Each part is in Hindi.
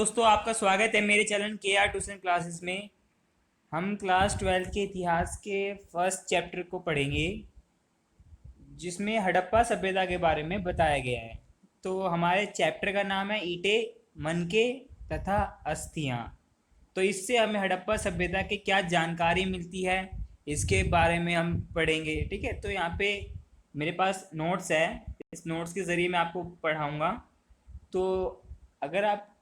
दोस्तों, आपका स्वागत है मेरे चैनल के आर ट्यूशन क्लासेस में। हम क्लास 12 के इतिहास के फर्स्ट चैप्टर को पढ़ेंगे, जिसमें हड़प्पा सभ्यता के बारे में बताया गया है। तो हमारे चैप्टर का नाम है ईंटें, मनके तथा अस्थियां। तो इससे हमें हड़प्पा सभ्यता की क्या जानकारी मिलती है, इसके बारे में हम पढ़ेंगे। ठीक है, तो यहाँ पे मेरे पास नोट्स है। इस नोट्स के ज़रिए मैं आपको पढ़ाऊँगा। तो अगर आपको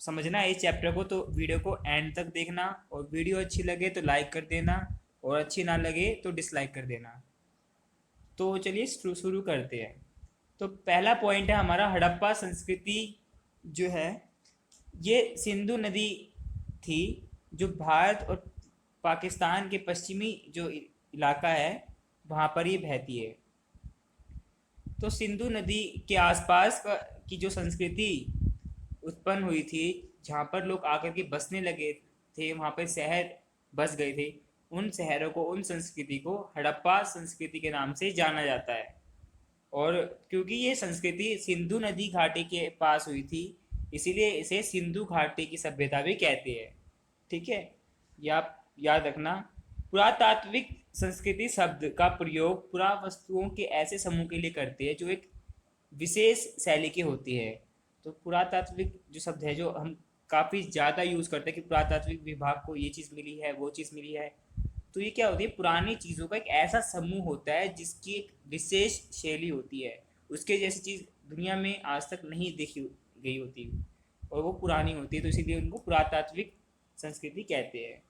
समझना है इस चैप्टर को, तो वीडियो को एंड तक देखना, और वीडियो अच्छी लगे तो लाइक कर देना, और अच्छी ना लगे तो डिसलाइक कर देना। तो चलिए शुरू करते हैं। तो पहला पॉइंट है हमारा, हड़प्पा संस्कृति जो है ये सिंधु नदी थी, जो भारत और पाकिस्तान के पश्चिमी जो इलाका है वहाँ पर ये बहती है। तो सिंधु नदी के आसपास की जो संस्कृति उत्पन्न हुई थी, जहाँ पर लोग आकर के बसने लगे थे, वहाँ पर शहर बस गए थे, उन शहरों को, उन संस्कृति को हड़प्पा संस्कृति के नाम से जाना जाता है। और क्योंकि ये संस्कृति सिंधु नदी घाटी के पास हुई थी, इसीलिए इसे सिंधु घाटी की सभ्यता भी कहते हैं। ठीक है, ये आप याद रखना। पुरातात्विक संस्कृति शब्द का प्रयोग पुरावस्तुओं के ऐसे समूह के लिए करते हैं जो एक विशेष शैली की होती है। तो पुरातात्विक जो शब्द है, जो हम काफ़ी ज़्यादा यूज़ करते हैं कि पुरातात्विक विभाग को ये चीज़ मिली है, वो चीज़ मिली है। तो ये क्या होती है, पुरानी चीज़ों का एक ऐसा समूह होता है जिसकी एक विशेष शैली होती है, उसके जैसी चीज़ दुनिया में आज तक नहीं देखी गई होती, और वो पुरानी होती है, तो इसीलिए उनको पुरातात्विक संस्कृति कहते हैं।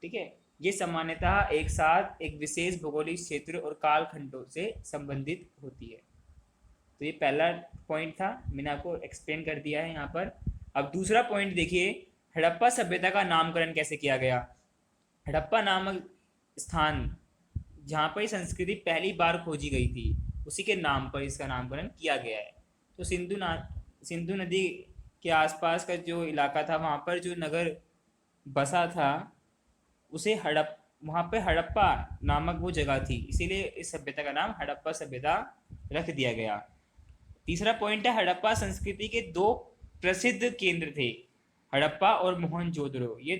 ठीक है, ये सामान्यतः एक साथ एक विशेष भौगोलिक क्षेत्र और कालखंडों से संबंधित होती है। तो ये पहला पॉइंट था, मैंने आपको एक्सप्लेन कर दिया है यहाँ पर। अब दूसरा पॉइंट देखिए, हड़प्पा सभ्यता का नामकरण कैसे किया गया। हड़प्पा नामक स्थान जहाँ पर संस्कृति पहली बार खोजी गई थी, उसी के नाम पर इसका नामकरण किया गया है। तो सिंधु नदी के आसपास का जो इलाका था, वहाँ पर जो नगर बसा था, उसे हड़प वहाँ पे हड़प्पा नामक वो जगह थी, इसीलिए इस सभ्यता का नाम हड़प्पा सभ्यता रख दिया गया। तीसरा पॉइंट है, हड़प्पा संस्कृति के दो प्रसिद्ध केंद्र थे, हड़प्पा और मोहनजोदड़ो। ये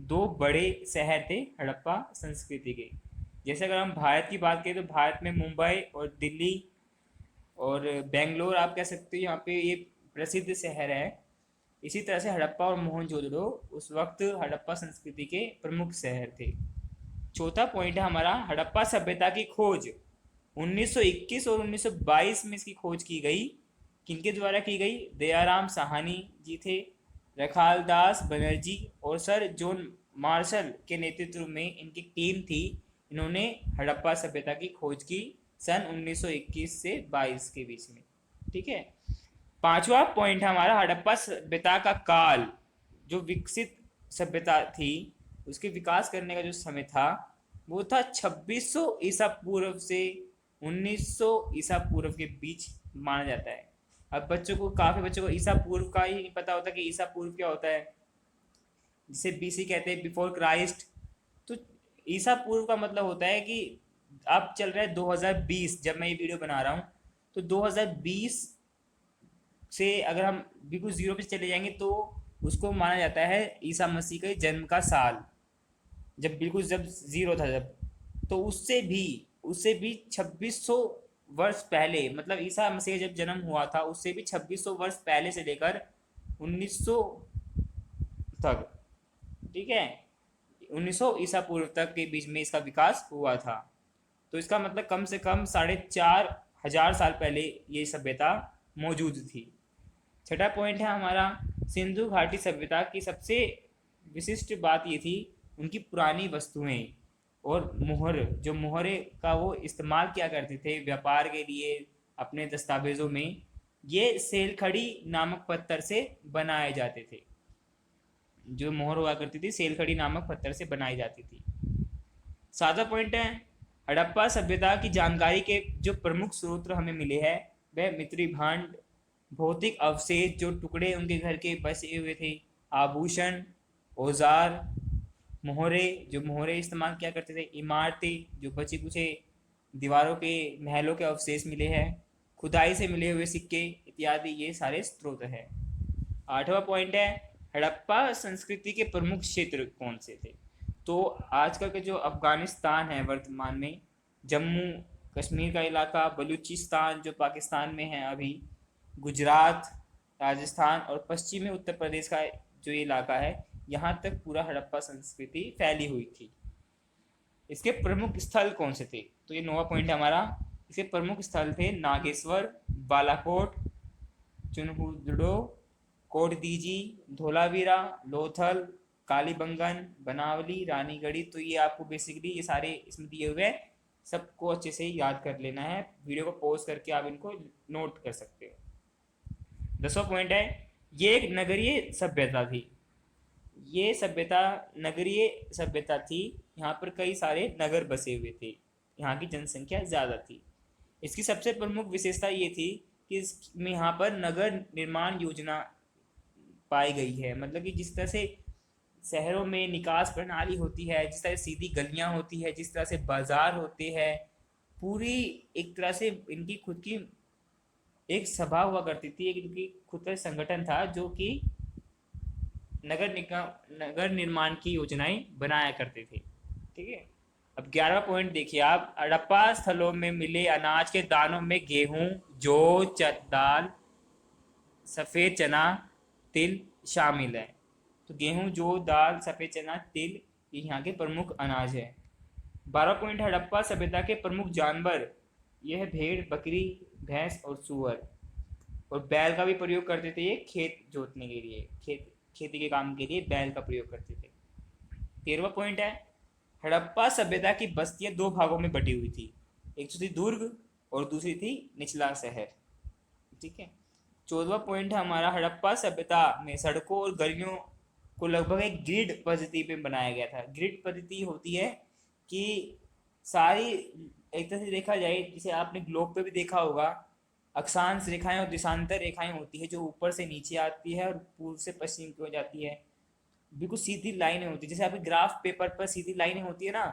दो बड़े शहर थे हड़प्पा संस्कृति के। जैसे अगर हम भारत की बात करें, तो भारत में मुंबई और दिल्ली और बेंगलोर आप कह सकते हो, यहाँ पे ये प्रसिद्ध शहर है। इसी तरह से हड़प्पा और मोहनजोदड़ो उस वक्त हड़प्पा संस्कृति के प्रमुख शहर थे। चौथा पॉइंट है हमारा, हड़प्पा सभ्यता की खोज 1921 और 1922 में इसकी खोज की गई। किनके द्वारा की गई? दयाराम साहनी जी थे, रखालदास बनर्जी और सर जॉन मार्शल के नेतृत्व में इनकी टीम थी। इन्होंने हड़प्पा सभ्यता की खोज की सन 1921 से 22 के बीच में। ठीक है, पांचवा पॉइंट है हमारा, हड़प्पा सभ्यता का काल। जो विकसित सभ्यता थी, उसके विकास करने का जो समय था, वो था 2600 ईसा पूर्व से 1900 ईसा पूर्व के बीच माना जाता है। अब काफ़ी बच्चों को ईसा पूर्व का ही नहीं पता होता कि ईसा पूर्व क्या होता है, जिसे बीसी कहते हैं, बिफोर क्राइस्ट। तो ईसा पूर्व का मतलब होता है कि अब चल रहा है 2020, जब मैं ये वीडियो बना रहा हूँ, तो 2020 से अगर हम बिल्कुल जीरो पे चले जाएंगे, तो उसको माना जाता है ईसा मसीह के जन्म का साल, जब जीरो था, जब। तो उससे भी 2600 वर्ष पहले, मतलब ईसा मसीह जब जन्म हुआ था, उससे भी 2600 वर्ष पहले से लेकर 1900 तक, ठीक है, 1900 ईसा पूर्व तक के बीच में इसका विकास हुआ था। तो इसका मतलब कम से कम 4500 साल पहले ये सभ्यता मौजूद थी। छठा पॉइंट है हमारा, सिंधु घाटी सभ्यता की सबसे विशिष्ट बात ये थी उनकी पुरानी वस्तुएं और मोहरे का वो इस्तेमाल किया करते थे व्यापार के लिए अपने दस्तावेजों में। ये सेलखड़ी नामक पत्थर से बनाए जाते थे। जो मोहर हुआ करती थी, सेलखड़ी नामक पत्थर से बनाई जाती थी। सातवां पॉइंट है, हड़प्पा सभ्यता की जानकारी के जो प्रमुख स्रोत हमें मिले हैं, वह मित्री भांड, भौतिक अवशेष, जो टुकड़े उनके घर के बचे हुए थे, आभूषण, औजार, जो मोहरे इस्तेमाल किया करते थे, इमारतें, जो बचे कुचे दीवारों के महलों के अवशेष मिले हैं, खुदाई से मिले हुए सिक्के इत्यादि, ये सारे स्रोत हैं। 8वां पॉइंट है हड़प्पा संस्कृति के प्रमुख क्षेत्र कौन से थे। तो आजकल के जो अफगानिस्तान है वर्तमान में, जम्मू कश्मीर का इलाका, बलूचिस्तान जो पाकिस्तान में है अभी, गुजरात, राजस्थान और पश्चिमी उत्तर प्रदेश का जो इलाका है, यहाँ तक पूरा हड़प्पा संस्कृति फैली हुई थी। इसके प्रमुख स्थल कौन से थे, तो ये 9वां पॉइंट है हमारा। इसके प्रमुख स्थल थे नागेश्वर, बालाकोट, चुनहुदड़ो, कोटदीजी, धोलावीरा, लोथल, कालीबंगन, बनावली, रानीगढ़ी। तो ये आपको बेसिकली ये सारे इसमें दिए हुए हैं, सबको अच्छे से याद कर लेना है। वीडियो को पॉज करके आप इनको नोट कर सकते हो। 10वां पॉइंट है ये एक नगरीय सभ्यता थी। ये सभ्यता नगरीय सभ्यता थी, यहाँ पर कई सारे नगर बसे हुए थे, यहाँ की जनसंख्या ज़्यादा थी। इसकी सबसे प्रमुख विशेषता ये थी कि इसमें यहाँ पर नगर निर्माण योजना पाई गई है। मतलब कि जिस तरह से शहरों में निकास प्रणाली होती है, जिस तरह सीधी गलियाँ होती है, जिस तरह से बाजार होते हैं, पूरी एक तरह से इनकी खुद की एक सभा हुआ करती थी, एक इनकी खुद का संगठन था जो कि नगर निर्माण की योजनाएं बनाया करते थे। ठीक है, अब 11वां पॉइंट देखिए आप। हड़प्पा स्थलों में मिले अनाज के दानों में गेहूं, जौ, दाल, सफ़ेद चना, तिल शामिल है। तो गेहूं, जौ, दाल, सफ़ेद चना, तिल ये यहाँ के प्रमुख अनाज है। 12वां पॉइंट हड़प्पा सभ्यता के प्रमुख जानवर, यह है भेड़, बकरी, भैंस और सूअर। और बैल का भी प्रयोग करते थे ये खेत जोतने के लिए, खेती के काम के लिए बैल का प्रयोग करते थे। 13वां पॉइंट है हड़प्पा सभ्यता की बस्तियां दो भागों में बटी हुई थी, एक तो थी दुर्ग और दूसरी थी निचला शहर। ठीक है। 14वां पॉइंट है हमारा हड़प्पा सभ्यता में सड़कों और गलियों को लगभग एक ग्रिड पद्धति पे बनाया गया था। ग्रिड पद्धति होती है कि सारी एक तरह से देखा जाए, जिसे आपने ग्लोब पे भी देखा होगा, अक्षांश रेखाएं और देशांतर रेखाएं होती है जो ऊपर से नीचे आती है और पूर्व से पश्चिम की हो जाती है। बिल्कुल सीधी लाइनें होती है, जैसे आपके ग्राफ पेपर पर सीधी लाइनें होती है ना,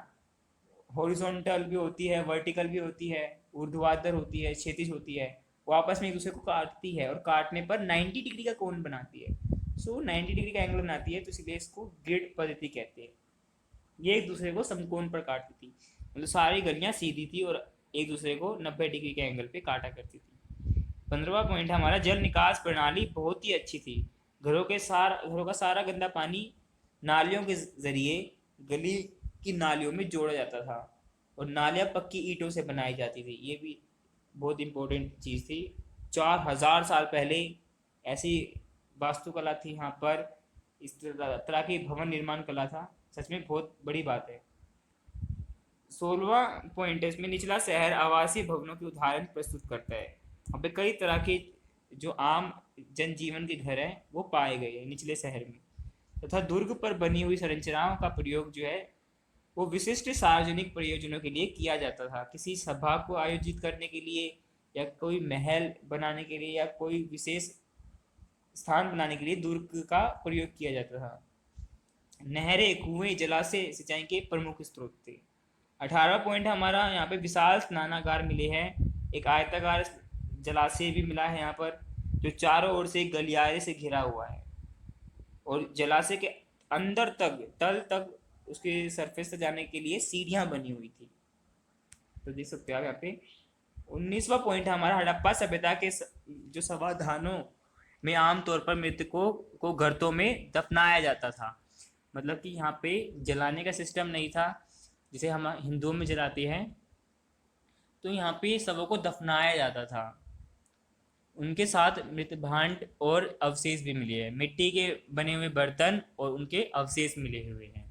हॉरिजॉन्टल भी होती है, वर्टिकल भी होती है, ऊर्ध्वाधर होती है, क्षैतिज होती है, वो आपस में एक दूसरे को काटती है और काटने पर 90 डिग्री का कोण बनाती है। सो 90 डिग्री का एंगल बनाती है, तो इसलिए इसको ग्रिड पद्धति कहते हैं। ये एक दूसरे को समकोण पर काटती थी, मतलब सारी गलियां सीधी थी और एक दूसरे को 90 डिग्री के एंगल पे काटा करती थी। 15वां पॉइंट हमारा जल निकास प्रणाली बहुत ही अच्छी थी। घरों का सारा गंदा पानी नालियों के जरिए गली की नालियों में जोड़ा जाता था और नालियाँ पक्की ईंटों से बनाई जाती थी। ये भी बहुत इम्पोर्टेंट चीज़ थी। 4000 साल पहले ऐसी वास्तुकला थी यहाँ पर, इस तरह की भवन निर्माण कला था। सच में बहुत बड़ी बात है। 16वां पॉइंट है इसमें निचला शहर आवासीय भवनों के उदाहरण प्रस्तुत करता है। अब कई तरह के जो आम जनजीवन के घर हैं वो पाए गए हैं निचले शहर में, तथा दुर्ग पर बनी हुई संरचनाओं का प्रयोग जो है वो विशिष्ट सार्वजनिक प्रयोजनों के लिए किया जाता था। किसी सभा को आयोजित करने के लिए या कोई महल बनाने के लिए या कोई विशेष स्थान बनाने के लिए दुर्ग का प्रयोग किया जाता था। नहरें, कुएं, जलाशय सिंचाई के प्रमुख स्रोत थे। 18वां पॉइंट हमारा यहाँ पे विशाल स्नानागार मिले हैं। एक आयताकार जलाशय भी मिला है यहाँ पर, जो चारों ओर से गलियारे से घिरा हुआ है और जलाशय के अंदर तक, तल तक, उसके सरफेस तक जाने के लिए सीढ़ियाँ बनी हुई थी। तो देख सकते हो आप यहाँ पे। 19वां पॉइंट हमारा हड़प्पा सभ्यता के जो समाधानों में आमतौर पर मृतकों को गर्तों में दफनाया जाता था। मतलब कि यहाँ पे जलाने का सिस्टम नहीं था जिसे हम हिंदुओं में जलाते हैं, तो यहाँ पे सबों को दफनाया जाता था। उनके साथ मृत भांड और अवशेष भी मिले हैं, मिट्टी के बने हुए बर्तन और उनके अवशेष मिले हुए हैं।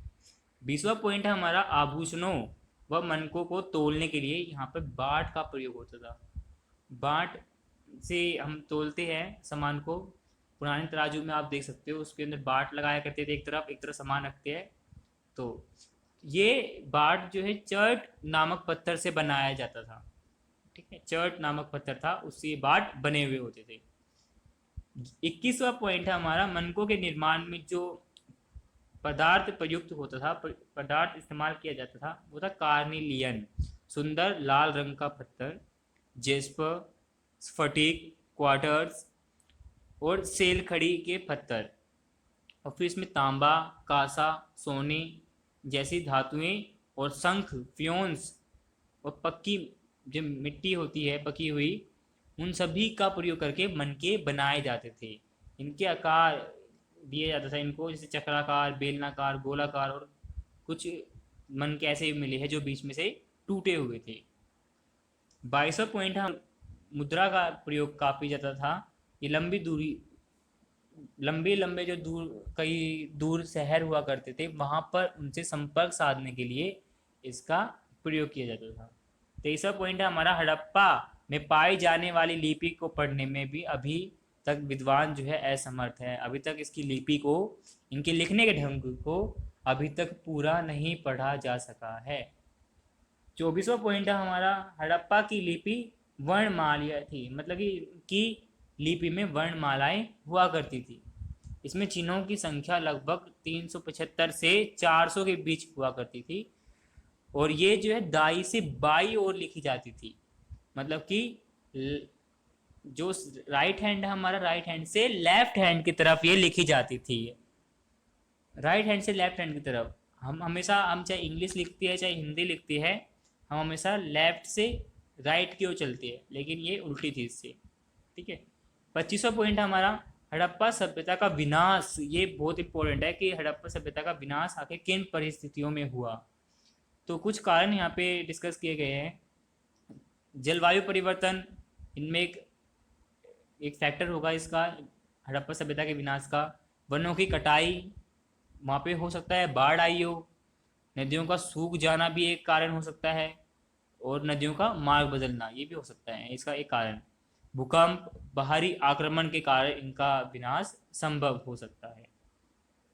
20वां पॉइंट है हमारा आभूषणों व मनकों को तोलने के लिए यहाँ पर बाट का प्रयोग होता था। बाट से हम तोलते हैं सामान को। पुराने तराजू में आप देख सकते हो उसके अंदर बाट लगाया करते थे, एक तरफ सामान रखते हैं। तो ये बाट जो है चर्ट नामक पत्थर से बनाया जाता था। ठीक है, चर्ट नामक पत्थर था, उससे बाट बने हुए होते थे। 21वां पॉइंट है हमारा मनकों के निर्माण में जो पदार्थ प्रयुक्त होता था, पदार्थ इस्तेमाल किया जाता था, वो था कार्निलियन, सुंदर लाल रंग का पत्थर, जेस्पर, स्फटिक, क्वार्टर्स, और सेल खड़ी के पत्थर, और फिर इसमें तांबा, कांसा, सोने जैसी धातुएं और शंख, फ्योन्स और पक्की जो मिट्टी होती है पकी हुई, उन सभी का प्रयोग करके मनके बनाए जाते थे। इनके आकार दिया जाता था इनको, जैसे चक्राकार, बेलनाकार, गोलाकार, और कुछ मनके ऐसे मिले हैं जो बीच में से टूटे हुए थे। 22वां पॉइंट हम मुद्रा का प्रयोग काफ़ी ज़्यादा था। ये लंबी दूरी, लंबे लंबे जो दूर, कई दूर शहर हुआ करते थे, वहाँ पर उनसे संपर्क साधने के लिए इसका प्रयोग किया जाता था। 23वां पॉइंट है हमारा, हड़प्पा में पाई जाने वाली लिपि को पढ़ने में भी अभी तक विद्वान जो है असमर्थ है। अभी तक इसकी लिपि को, इनके लिखने के ढंग को अभी तक पूरा नहीं पढ़ा जा सका है। 24वां पॉइंट है हमारा, हड़प्पा की लिपि वर्णमाला थी, मतलब कि लिपि में वर्णमालाएं हुआ करती थी। इसमें चिन्हों की संख्या लगभग 375 से 400 के बीच हुआ करती थी, और ये जो है दाई से बाई ओर लिखी जाती थी, मतलब कि जो राइट हैंड है हमारा, राइट हैंड से लेफ्ट हैंड की तरफ ये लिखी जाती थी। राइट हैंड से लेफ्ट हैंड की तरफ हम हमेशा, हम चाहे इंग्लिश लिखती है चाहे हिंदी लिखती है, हम हमेशा लेफ्ट से राइट की ओर चलती है, लेकिन ये उल्टी थी इससे। ठीक है। 25वां पॉइंट हमारा, हड़प्पा सभ्यता का विनाश। ये बहुत इंपॉर्टेंट है कि हड़प्पा सभ्यता का विनाश आखिर किन परिस्थितियों में हुआ। तो कुछ कारण यहाँ पे डिस्कस किए गए हैं। जलवायु परिवर्तन इनमें एक फैक्टर होगा इसका, हड़प्पा सभ्यता के विनाश का। वनों की कटाई, वहाँ पे हो सकता है बाढ़ आई हो। नदियों का सूख जाना भी एक कारण हो सकता है, और नदियों का मार्ग बदलना ये भी हो सकता है इसका एक कारण। भूकंप, बाहरी आक्रमण के कारण इनका विनाश संभव हो सकता है।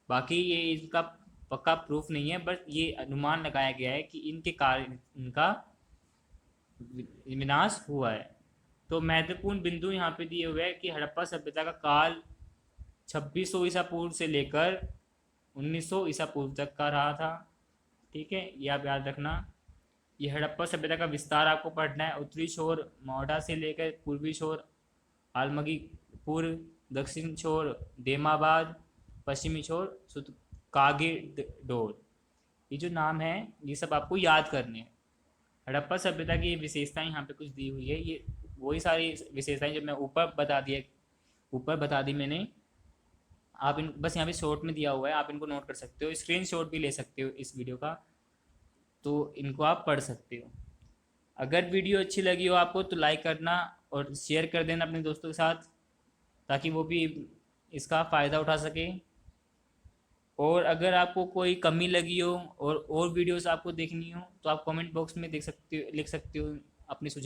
बाकी ये इसका पक्का प्रूफ नहीं है, बट ये अनुमान लगाया गया है कि इनके कारण इनका विनाश हुआ है। तो महत्वपूर्ण बिंदु यहाँ पे दिए हुए हैं कि हड़प्पा सभ्यता का काल 2600 ईसा पूर्व से लेकर 1900 ईसा पूर्व तक का रहा था। ठीक है, ये आप याद रखना। ये हड़प्पा सभ्यता का विस्तार आपको पढ़ना है। उत्तरी छोर मौढ़ा से लेकर पूर्वी छोर आलमगी पूर्व, दक्षिण छोर देमाबाद, पश्चिमी छोर कागे डोर। ये जो नाम है ये सब आपको याद करने हैं। हड़प्पा सभ्यता की विशेषताएं यहाँ पे कुछ दी हुई है, ये वही सारी विशेषताएं जो मैं ऊपर बता दी मैंने। आप इन बस यहाँ पे शॉर्ट में दिया हुआ है, आप इनको नोट कर सकते हो, स्क्रीनशॉट भी ले सकते हो इस वीडियो का, तो इनको आप पढ़ सकते हो। अगर वीडियो अच्छी लगी हो आपको तो लाइक करना और शेयर कर देना अपने दोस्तों के साथ, ताकि वो भी इसका फ़ायदा उठा सके। और अगर आपको कोई कमी लगी हो और वीडियोस आपको देखनी हो तो आप कमेंट बॉक्स में लिख सकते हो अपने सुझाव।